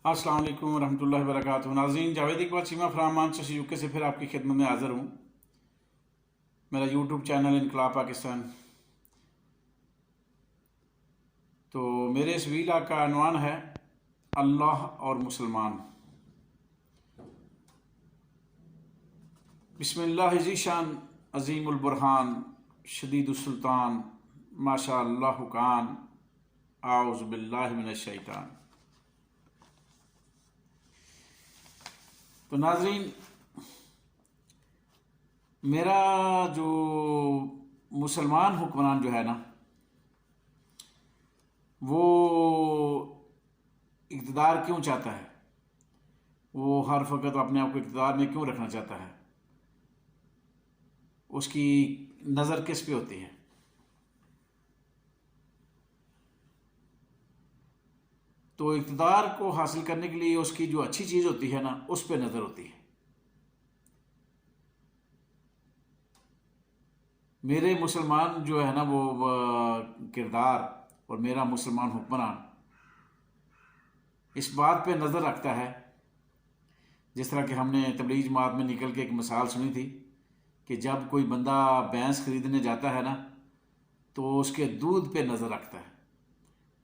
السلام علیکم ورحمۃ اللہ وبرکاتہ ناظرین، جاوید اقبال چیمہ فرحمان سے یو کے سے پھر آپ کی خدمت میں حاضر ہوں۔ میرا یوٹیوب چینل انقلاب پاکستان۔ تو میرے اس ویلا کا عنوان ہے اللہ اور مسلمان۔ بسم اللہ ذی شان عظیم البرہان شدید السلطان ماشاء اللہ کان اعوذ باللہ من الشیطان۔ تو ناظرین، میرا جو مسلمان حکمران جو ہے نا، وہ اقتدار کیوں چاہتا ہے؟ وہ ہر وقت اپنے آپ کو اقتدار میں کیوں رکھنا چاہتا ہے؟ اس کی نظر کس پہ ہوتی ہے؟ تو اقتدار کو حاصل کرنے کے لیے اس کی جو اچھی چیز ہوتی ہے نا، اس پہ نظر ہوتی ہے۔ میرے مسلمان جو ہے نا وہ کردار اور میرا مسلمان حکمران اس بات پہ نظر رکھتا ہے، جس طرح کہ ہم نے تبلیغ جماعت میں نکل کے ایک مثال سنی تھی کہ جب کوئی بندہ بھینس خریدنے جاتا ہے نا، تو اس کے دودھ پہ نظر رکھتا ہے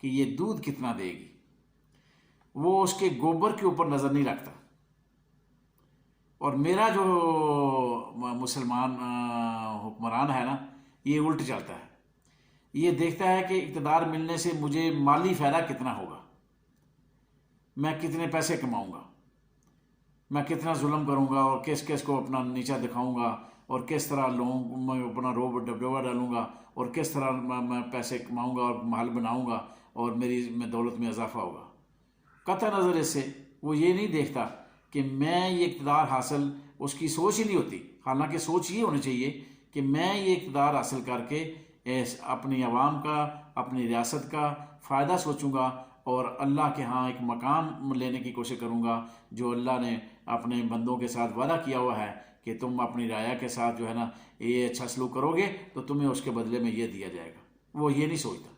کہ یہ دودھ کتنا دے گی، وہ اس کے گوبر کے اوپر نظر نہیں رکھتا۔ اور میرا جو مسلمان حکمران ہے نا، یہ الٹ چلتا ہے۔ یہ دیکھتا ہے کہ اقتدار ملنے سے مجھے مالی فائدہ کتنا ہوگا، میں کتنے پیسے کماؤں گا، میں کتنا ظلم کروں گا اور کس کس کو اپنا نیچا دکھاؤں گا، اور کس طرح لوگوں میں اپنا روب ڈبڈبا ڈالوں گا، اور کس طرح میں پیسے کماؤں گا اور محل بناؤں گا اور میری دولت میں اضافہ ہوگا۔ قطع نظر اس سے وہ یہ نہیں دیکھتا کہ میں یہ اقتدار حاصل، اس کی سوچ ہی نہیں ہوتی، حالانکہ سوچ یہ ہونی چاہیے کہ میں یہ اقتدار حاصل کر کے اپنی عوام کا، اپنی ریاست کا فائدہ سوچوں گا اور اللہ کے ہاں ایک مقام لینے کی کوشش کروں گا جو اللہ نے اپنے بندوں کے ساتھ وعدہ کیا ہوا ہے کہ تم اپنی رعایا کے ساتھ جو ہے نا یہ اچھا سلوک کرو گے تو تمہیں اس کے بدلے میں یہ دیا جائے گا۔ وہ یہ نہیں سوچتا،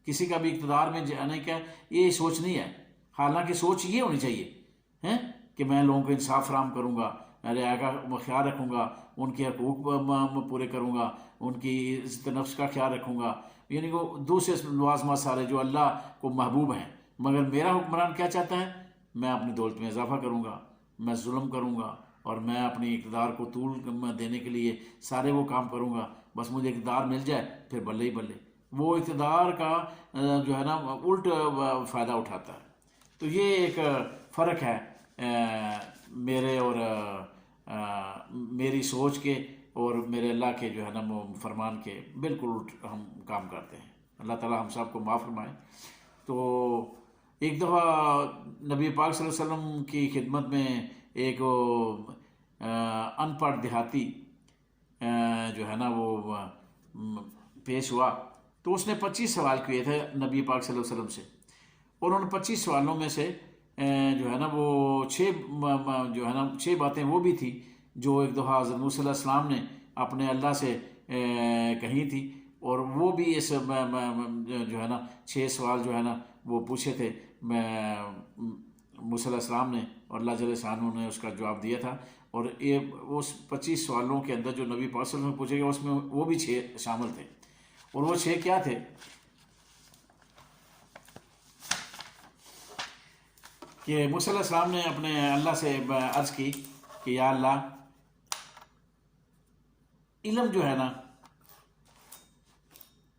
کسی کا بھی اقتدار میں جانے کا یہ سوچ نہیں ہے، حالانکہ سوچ یہ ہونی چاہیے کہ میں لوگوں کو انصاف فراہم کروں گا، رعایا کا خیال رکھوں گا، ان کے حقوق پورے کروں گا، ان کی عزت نفس کا خیال رکھوں گا، یعنی وہ دوسرے لوازمات سارے جو اللہ کو محبوب ہیں۔ مگر میرا حکمران کیا چاہتا ہے؟ میں اپنی دولت میں اضافہ کروں گا، میں ظلم کروں گا، اور میں اپنی اقتدار کو طول دینے کے لیے سارے وہ کام کروں گا، بس مجھے اقتدار مل جائے پھر بلے ہی بلے۔ وہ اقتدار کا جو ہے نا الٹ فائدہ اٹھاتا ہے۔ تو یہ ایک فرق ہے میرے اور میری سوچ کے اور میرے اللہ کے جو ہے نا فرمان کے بالکل الٹ ہم کام کرتے ہیں۔ اللہ تعالیٰ ہم سب کو معاف فرمائے۔ تو ایک دفعہ نبی پاک صلی اللہ علیہ وسلم کی خدمت میں ایک ان پڑھ دیہاتی جو ہے نا وہ پیش ہوا، تو اس نے 25 سوال کیے تھے نبی پاک صلی اللہ علیہ وسلم سے، اور ان 25 سوالوں میں سے جو ہے نا وہ 6 باتیں وہ بھی تھیں جو ایک دفعہ حضرت موسیٰ علیہ السلام نے اپنے اللہ سے کہی تھی، اور وہ بھی اس جو ہے نا 6 سوال جو ہے نا وہ پوچھے تھے موسیٰ علیہ السلام نے، اور اللہ جل شانہ نے اس کا جواب دیا تھا۔ اور اس 25 سوالوں کے اندر جو نبی پاک صلی اللہ علیہ وسلم نے پوچھے گا اس میں وہ بھی 6 شامل تھے، اور وہ 6 کیا تھے کہ موسیٰ علیہ السلام نے اپنے اللہ سے عرض کی کہ یا اللہ، علم جو ہے نا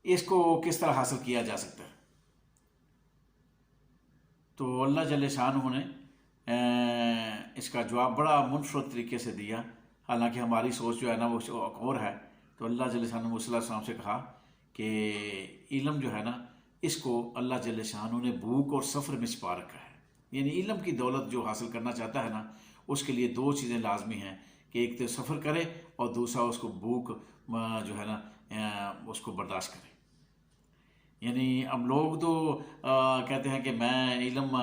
اس کو کس طرح حاصل کیا جا سکتا ہے؟ تو اللہ جل شانہ نے اس کا جواب بڑا منفرد طریقے سے دیا، حالانکہ ہماری سوچ جو ہے نا وہ اور ہے۔ تو اللہ جل شانہ نے موسیٰ علیہ السلام سے کہا کہ علم جو ہے نا اس کو اللہ جل شانہ نے بھوک اور سفر میں چھپا رکھا ہے، یعنی علم کی دولت جو حاصل کرنا چاہتا ہے نا اس کے لیے 2 چیزیں لازمی ہیں کہ ایک تو سفر کرے اور دوسرا اس کو بھوک جو ہے نا اس کو برداشت کرے۔ یعنی اب لوگ تو کہتے ہیں کہ میں علم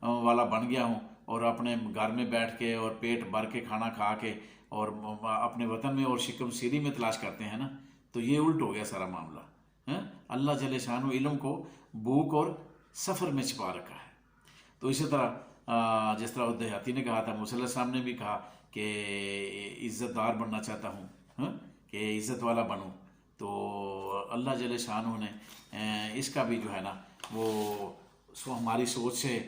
والا بن گیا ہوں، اور اپنے گھر میں بیٹھ کے اور پیٹ بھر کے کھانا کھا کے اور اپنے وطن میں اور شکم سیری میں تلاش کرتے ہیں نا، تو یہ الٹ ہو گیا سارا معاملہ۔ اللہ جل شانہ علم کو بھوک اور سفر میں چھپا رکھا ہے۔ تو اسی طرح جس طرح دیہاتی نے کہا تھا، موسیٰ علیہ السلام نے بھی کہا کہ عزت دار بننا چاہتا ہوں، ہاں، کہ عزت والا بنوں، تو اللہ جل شانہ نے اس کا بھی جو ہے نا وہ ہماری سوچ سے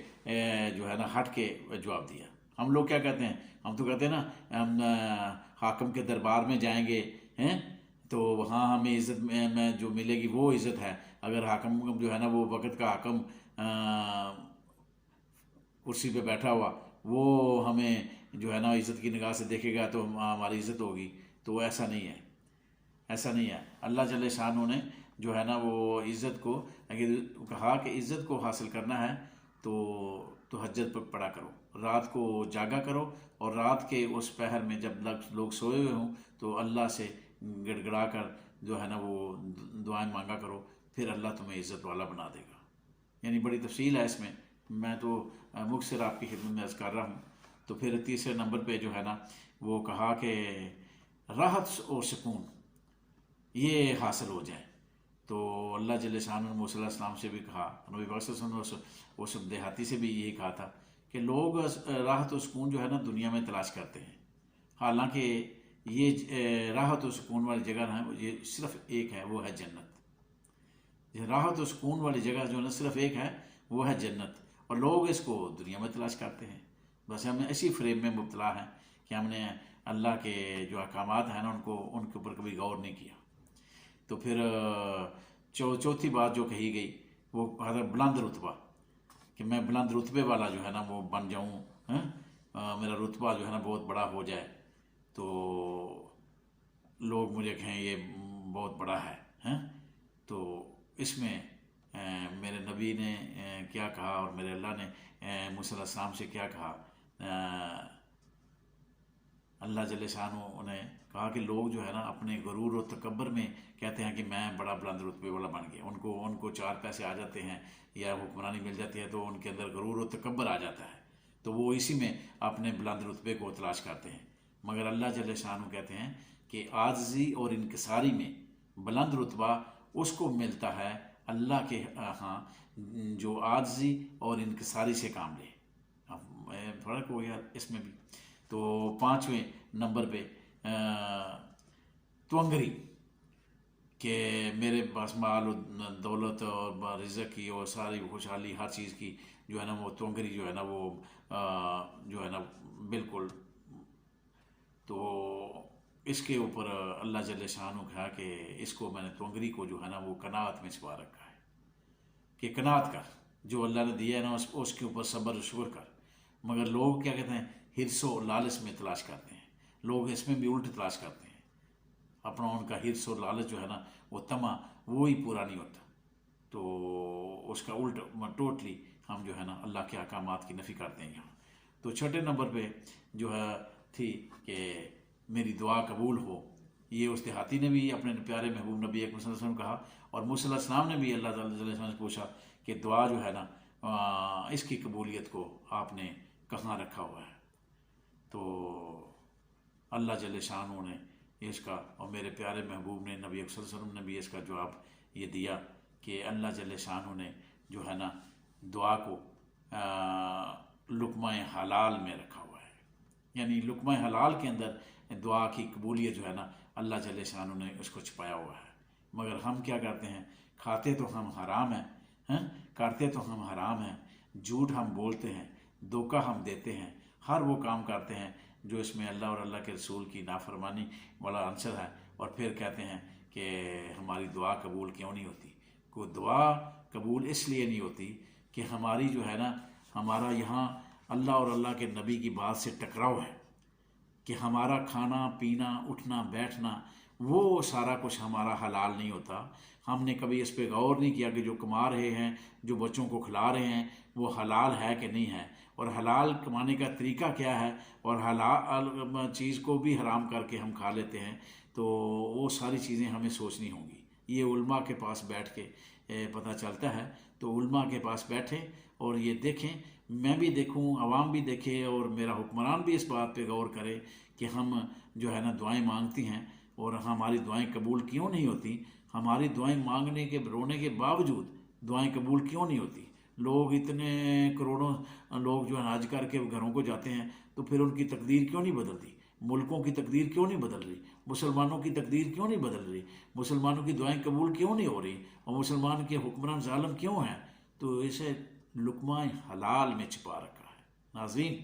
جو ہے نا ہٹ کے جواب دیا۔ ہم لوگ کیا کہتے ہیں؟ ہم تو کہتے ہیں نا ہم حاکم کے دربار میں جائیں گے ہیں تو وہاں ہمیں عزت میں جو ملے گی وہ عزت ہے۔ اگر حاکم جو ہے نا وہ وقت کا حاکم کرسی پہ بیٹھا ہوا وہ ہمیں جو ہے نا عزت کی نگاہ سے دیکھے گا تو ہماری عزت ہوگی، تو ایسا نہیں ہے، ایسا نہیں ہے۔ اللہ جل شانہ نے جو ہے نا وہ عزت کو اگر کہا کہ عزت کو حاصل کرنا ہے تو تہجد پر پڑا کرو، رات کو جاگا کرو، اور رات کے اس پہر میں جب لوگ سوئے ہوئے ہوں تو اللہ سے گڑ گڑا کر جو ہے نا وہ دعائیں مانگا کرو، پھر اللہ تمہیں عزت والا بنا دے گا۔ یعنی بڑی تفصیل ہے اس میں تو مختصر آپ کی خدمت میں عرض کر رہا ہوں۔ تو پھر تیسرے نمبر پہ جو ہے نا وہ کہا کہ راحت اور سکون یہ حاصل ہو جائے، تو اللہ جل شانہ نے موسیٰ علیہ السلام سے بھی کہا، نبی پاک صلی اللہ علیہ وسلم نے اس دیہاتی سے بھی یہی کہا تھا کہ لوگ راحت و سکون جو ہے نا دنیا میں تلاش کرتے ہیں، حالانکہ یہ راحت و سکون والی جگہ ہے یہ صرف ایک ہے، وہ ہے جنت۔ یہ راحت و سکون والی جگہ جو ہے نا صرف ایک ہے، وہ ہے جنت، اور لوگ اس کو دنیا میں تلاش کرتے ہیں۔ بس ہم ایسی فریب میں مبتلا ہیں کہ ہم نے اللہ کے جو احکامات ہیں نا ان کے اوپر کبھی غور نہیں کیا۔ تو پھر چوتھی بات جو کہی گئی وہ بلند رتبہ، کہ میں بلند رتبے والا جو ہے نا وہ بن جاؤں، میرا رتبہ جو ہے نا بہت بڑا ہو جائے، تو لوگ مجھے کہیں یہ بہت بڑا ہے۔ تو اس میں میرے نبی نے کیا کہا اور میرے اللہ نے موسیٰ علیہ السلام سے کیا کہا؟ اللہ جل شانہ نے کہا کہ لوگ جو ہے نا اپنے غرور و تکبر میں کہتے ہیں کہ میں بڑا بلند رتبے والا بن گیا، ان کو 4 پیسے آ جاتے ہیں یا حکمرانی مل جاتی ہے تو ان کے اندر غرور و تکبر آ جاتا ہے، تو وہ اسی میں اپنے بلند رتبے کو تلاش کرتے ہیں۔ مگر اللہ جل شانہ کہتے ہیں کہ عاجزی اور انکساری میں بلند رتبہ اس کو ملتا ہے اللہ کے ہاں جو عاجزی اور انکساری سے کام لے۔ اب فرق ہو گیا اس میں بھی۔ تو 5ویں نمبر پہ تونگری، کہ میرے پاس مال و دولت اور رزق کی اور ساری خوشحالی ہر چیز کی جو ہے نا وہ تونگری جو ہے نا وہ جو ہے نا بالکل، تو اس کے اوپر اللہ جل شانہ کہا کہ اس کو میں نے تونگری کو جو ہے نا وہ قناعت میں چھپا رکھا ہے، کہ قناعت کر، جو اللہ نے دیا ہے نا اس کے اوپر صبر و شکر کر۔ مگر لوگ کیا کہتے ہیں؟ حرص و لالچ میں تلاش کرتے ہیں، لوگ اس میں بھی الٹ تلاش کرتے ہیں، اپنا ان کا حرص اور لالچ جو ہے نا وہ طمع وہی پورا نہیں ہوتا، تو اس کا الٹ ٹوٹلی ہم جو ہے نا اللہ کے احکامات کی نفی کرتے ہیں یہاں۔ تو 6 نمبر پہ جو ہے تھی کہ میری دعا قبول ہو، یہ اس دیہاتی نے بھی اپنے پیارے محبوب نبی اکرم صلی اللہ علیہ وسلم کہا، اور موسیٰ علیہ السلام نے بھی اللہ تعالیٰ سے پوچھا کہ دعا جو ہے نا اس کی قبولیت کو آپ نے کہاں رکھا ہوا ہے؟ تو اللہ جل شانہ نے اس کا اور میرے پیارے محبوب نے نبی اکرم صلی اللہ علیہ وسلم نے بھی اس کا جواب یہ دیا کہ اللہ جل شانہ نے جو ہے نا دعا کو لقمہ حلال میں رکھا ہوا ہے، یعنی لقمہ حلال کے اندر دعا کی قبولیت جو ہے نا اللہ جل شانہ نے اس کو چھپایا ہوا ہے۔ مگر ہم کیا کرتے ہیں؟ کھاتے تو ہم حرام ہیں، کرتے تو ہم حرام ہیں، جھوٹ ہم بولتے ہیں، دھوکہ ہم دیتے ہیں، ہر وہ کام کرتے ہیں جو اس میں اللہ اور اللہ کے رسول کی نافرمانی والا عنصر ہے، اور پھر کہتے ہیں کہ ہماری دعا قبول کیوں نہیں ہوتی؟ کوئی دعا قبول اس لیے نہیں ہوتی کہ ہماری جو ہے نا ہمارا یہاں اللہ اور اللہ کے نبی کی بات سے ٹکراؤ ہے، کہ ہمارا کھانا پینا اٹھنا بیٹھنا وہ سارا کچھ ہمارا حلال نہیں ہوتا۔ ہم نے کبھی اس پہ غور نہیں کیا کہ جو کما رہے ہیں، جو بچوں کو کھلا رہے ہیں، وہ حلال ہے کہ نہیں ہے، اور حلال کمانے کا طریقہ کیا ہے، اور حلال چیز کو بھی حرام کر کے ہم کھا لیتے ہیں، تو وہ ساری چیزیں ہمیں سوچنی ہوں گی۔ یہ علماء کے پاس بیٹھ کے پتہ چلتا ہے، تو علماء کے پاس بیٹھیں اور یہ دیکھیں، میں بھی دیکھوں، عوام بھی دیکھے، اور میرا حکمران بھی اس بات پہ غور کرے کہ ہم جو ہے نا دعائیں مانگتی ہیں اور ہماری دعائیں قبول کیوں نہیں ہوتی، ہماری دعائیں مانگنے کے رونے کے باوجود دعائیں قبول کیوں نہیں ہوتی؟ لوگ اتنے کروڑوں لوگ جو ہے حج کر کے گھروں کو جاتے ہیں، تو پھر ان کی تقدیر کیوں نہیں بدلتی؟ ملکوں کی تقدیر کیوں نہیں بدل رہی؟ مسلمانوں کی تقدیر کیوں نہیں بدل رہی؟ مسلمانوں کی دعائیں قبول کیوں نہیں ہو رہی؟ اور مسلمان کے حکمران ظالم کیوں ہیں؟ تو اسے لقمہ حلال میں چھپا رکھا ہے۔ ناظرین،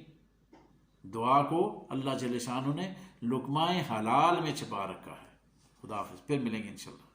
دعا کو اللہ جل شانہ نے لقمہ حلال میں چھپا رکھا ہے۔ خدا حافظ، پھر ملیں گے انشاءاللہ۔